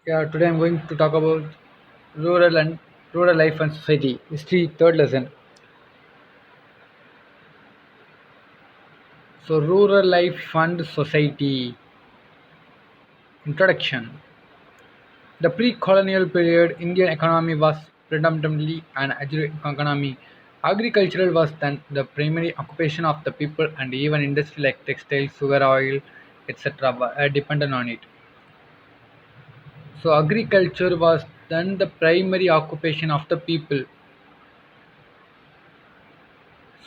Yeah, today I'm going to talk about rural life and society. History, third lesson. So, rural life and society. Introduction. The pre-colonial period, Indian economy was predominantly an economy. Agricultural was then the primary occupation of the people, and even industry like textiles, sugar, oil, etc. were dependent on it. So, agriculture was then the primary occupation of the people.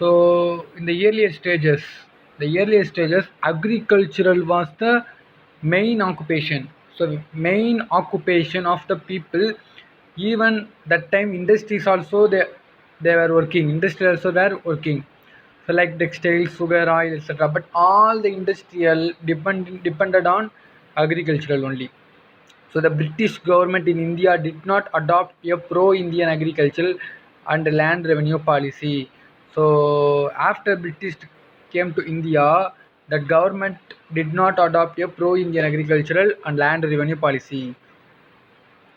So in the earlier stages, agricultural was the main occupation. So main occupation of the people. Even that time, industries also they were working. Industry also were working. So like textiles, sugar, oil, etc. But all the industrial depended on agricultural only. So the British government in India did not adopt a pro-Indian agricultural and land revenue policy. So after British came to India, the government did not adopt a pro-Indian agricultural and land revenue policy.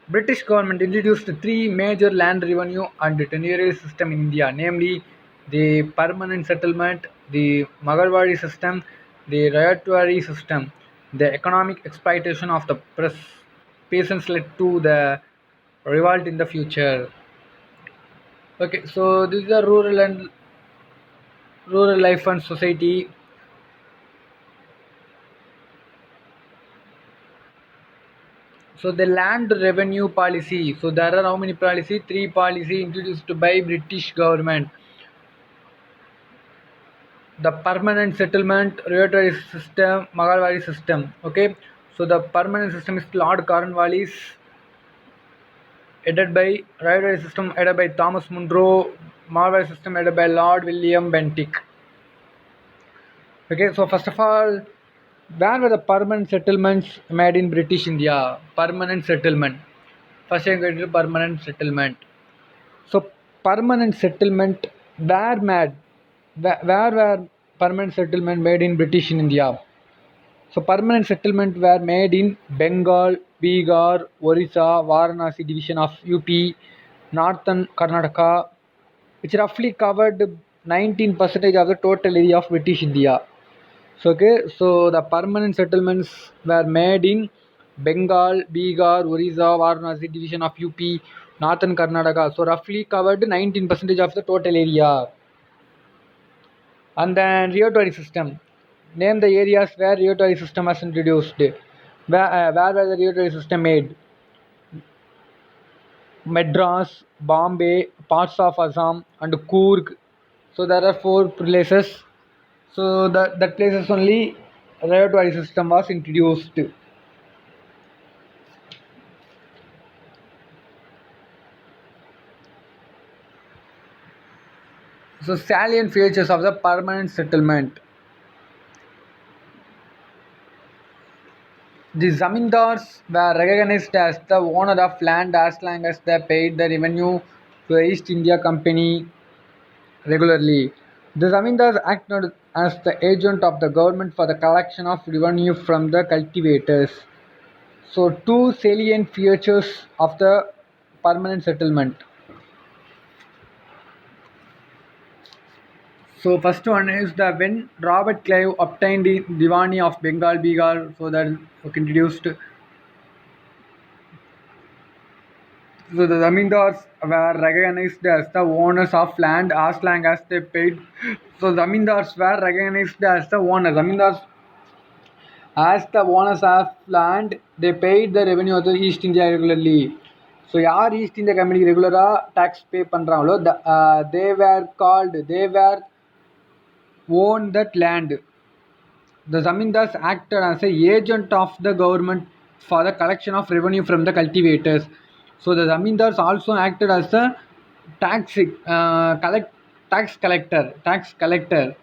British government introduced three major land revenue and tenure system in India, namely the permanent settlement, the Magarwadi system, the royalty system. The economic exploitation of the peasants led to the revolt in the future. Okay, so this is the rural life and society. So the land revenue policy. So there are how many policy? Three policy introduced by British government. The permanent settlement regulatory system, Magarwadi system. Okay, so the permanent system is Lord Cornwallis, headed by regulatory system headed by Thomas Munro, Magarwadi system headed by Lord William Bentinck. Okay, so first of all, where were the permanent settlements made in British India? Permanent settlement. First, I'm going to permanent settlement. So permanent settlement were made. Where were permanent settlement made in British India? So permanent settlement were made in Bengal, Bihar, Orissa, Varanasi division of UP, northern Karnataka, which roughly covered 19% of the total area of British India. So okay, so the permanent settlements were made in Bengal, Bihar, Orissa, Varanasi division of UP, northern Karnataka. So roughly covered 19% of the total area. And then regulatory system. Name the areas where regulatory system was introduced. Where was the regulatory system made? Madras, Bombay, parts of Assam, and Coorg. So there are four places. So that places only regulatory system was introduced. So salient features of the permanent settlement. The zamindars were recognized as the owner of land as long as they paid the revenue to the East India Company regularly. The zamindars acted as the agent of the government for the collection of revenue from the cultivators. So, two salient features of the permanent settlement. So, first one is the when Robert Clive obtained the Diwani of Bengal, Bihar, so that introduced. So the zamindars were recognized as the owners of land as long as they paid. So zamindars were recognized as the owners. Zamindars as the owners of land, they paid the revenue of the East India regularly. So யார் east India கம்பெனிக்கு ரெகுலராக tax பே பண்ணுறாங்களோ they were own that land. The zamindars acted as a agent of the government for the collection of revenue from the cultivators. So the zamindars also acted as a tax collector,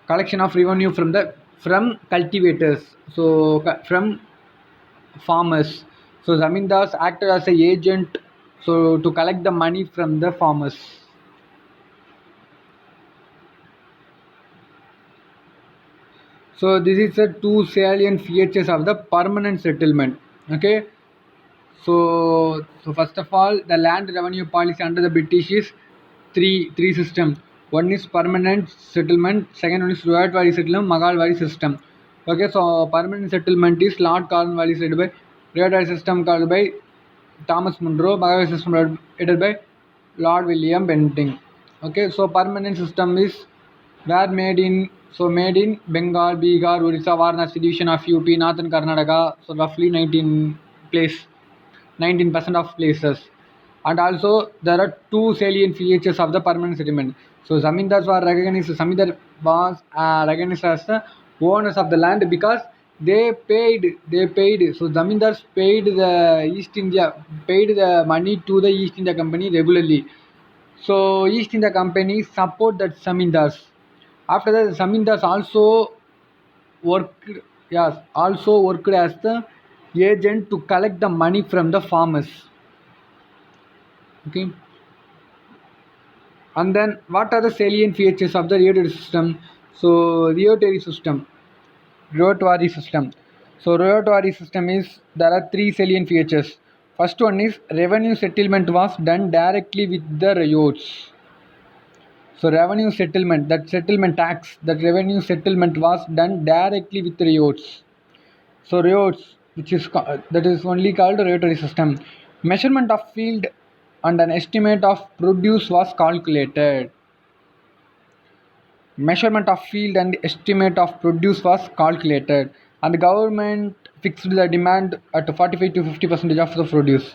collection of revenue from cultivators. So from farmers. So zamindars acted as a agent, so to collect the money from the farmers. So this is the two salient features of the permanent settlement. Okay. So first of all, the land revenue policy under the British is three system. One is permanent settlement, second one is Royal settlement, Magalwari system. Okay, so permanent settlement is Lord Cornwallis headed by Royal system called by Thomas Munro, Magalwari system headed by Lord William Bentinck. Okay, so permanent system is were made in Bengal, Bihar, Orissa, Varanasi division of UP, Northern Karnataka. So roughly 19% of places. And also there are two salient features of the permanent settlement. So Zamindar was recognized as the owners of the land because they paid. So Zamindars paid the money to the East India Company regularly. So East India Company support that Zamindars. After that, Zamindars worked also worked as the agent to collect the money from the farmers. Okay, and then what are the salient features of the rotary system? So rotary system. So rotary system is there are three salient features. First one is revenue settlement was done directly with the riots. So revenue settlement, that revenue settlement was done directly with riots. So riots, that is only called rotary system. Measurement of field and an estimate of produce was calculated. Measurement of field and estimate of produce was calculated, and the government fixed the demand at 45 to 50% of the produce.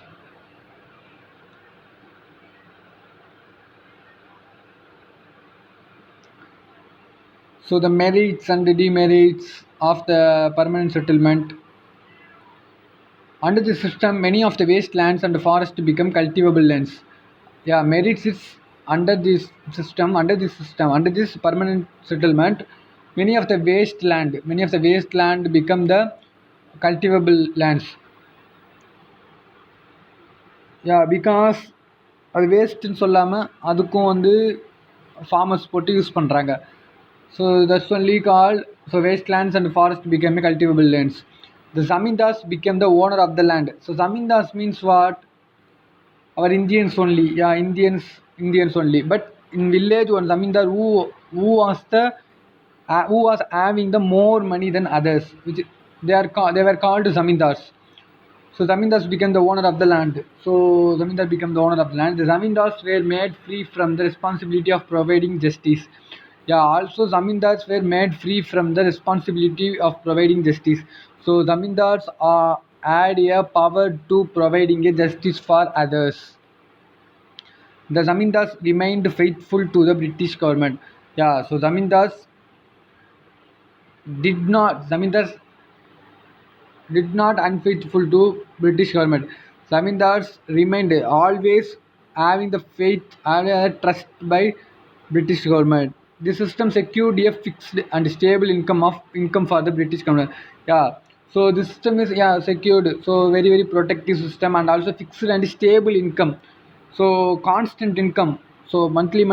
So the merits and the demerits of the permanent settlement. Under this system, many of the wastelands and forests become cultivable lands. Yeah, merits is under this permanent settlement, many of the wasteland become the cultivable lands. Yeah, because அது வேஸ்ட்டுன்னு சொல்லாமல் அதுக்கும் வந்து farmers போட்டு use பண்ணுறாங்க. So that's only called, so wastelands and forest became cultivable lands. The zamindars became the owner of the land. So zamindars means what? Our Indians only. Yeah, Indians only. But in village, one zamindar who was having the more money than others, which they were called zamindars. So zamindars became the owner of the land. So zamindar became the owner of the land. The zamindars were made free from the responsibility of providing justice. Yeah, also zamindars were made free from the responsibility of providing justice. So zamindars had a power to providing a justice for others. The zamindars remained faithful to the British government. Yeah, so zamindars did not unfaithful to British government. Zamindars remained always having the faith and trust by British government. The system secured a fixed and stable income for the British government. Yeah. So the system is secured. So very protective system and also fixed and stable income. So constant income. So monthly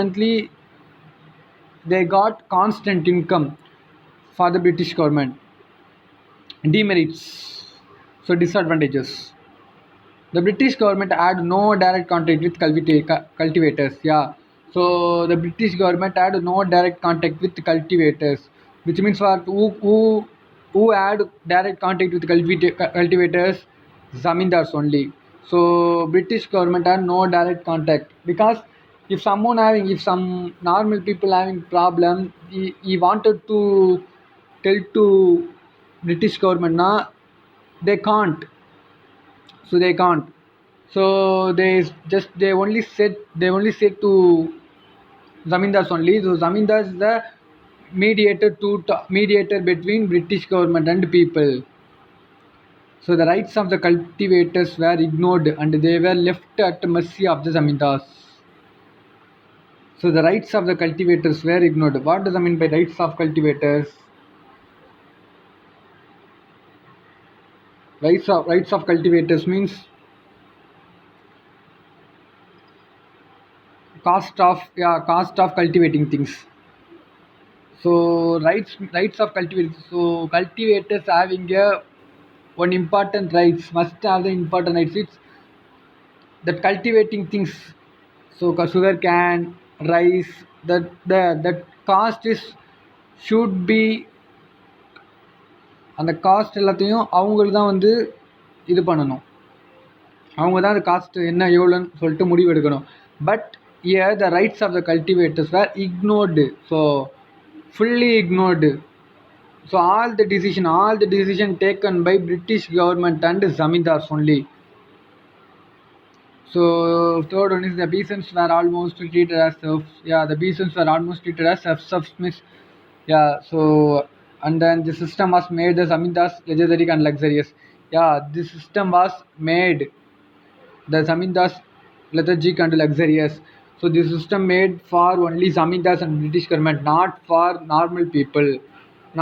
they got constant income for the British government. Demerits. So disadvantages. The British government had no direct contact with cultivators. Yeah. So the British government had no direct contact with cultivators, which means what? Who had direct contact with cultivators? Zamindars only. So British government had no direct contact because if some normal people having problem, he wanted to tell to British government, na, they can't. So they can't. So they only said to zamindars only. So zamindars is the mediator between British government and people. So the rights of the cultivators were ignored and they were left at mercy of the zamindars. So the rights of the cultivators were ignored. What does I mean by rights of cultivators? Rights of cultivators means cost of cultivating things. So rights of cultivators. So cultivators having a one important rights must have the important rights. It's that cultivating things, so sugar cane, rice, that cost is should be அந்த cost எல்லாத்தையும் அவங்களுக்கு தான் வந்து இது பண்ணணும். அவங்க தான் அந்த காஸ்ட் என்ன எவ்வளோன்னு சொல்லிட்டு முடிவு எடுக்கணும். But here the rights of the cultivators were ignored, so fully ignored. So all the decision taken by British government and zamindars only. So third one is the peasants were almost treated as serfs. Yeah, the peasants were almost treated as serfs. Yeah, so and then the system was made the zamindars legendary and luxurious. Yeah, this system was made the zamindars lethargic and luxurious. So this system made for only zamindars and British government, not for normal people,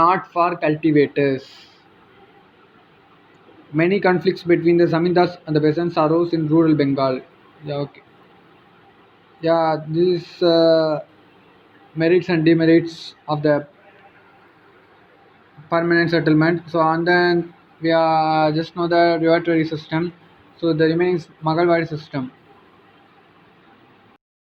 not for cultivators. Many conflicts between the zamindars and the peasants arose in rural Bengal. Yeah, okay. Yeah, this merits and demerits of the permanent settlement. So and then we are just know the revatory system. So the remaining is Maghalwadi system.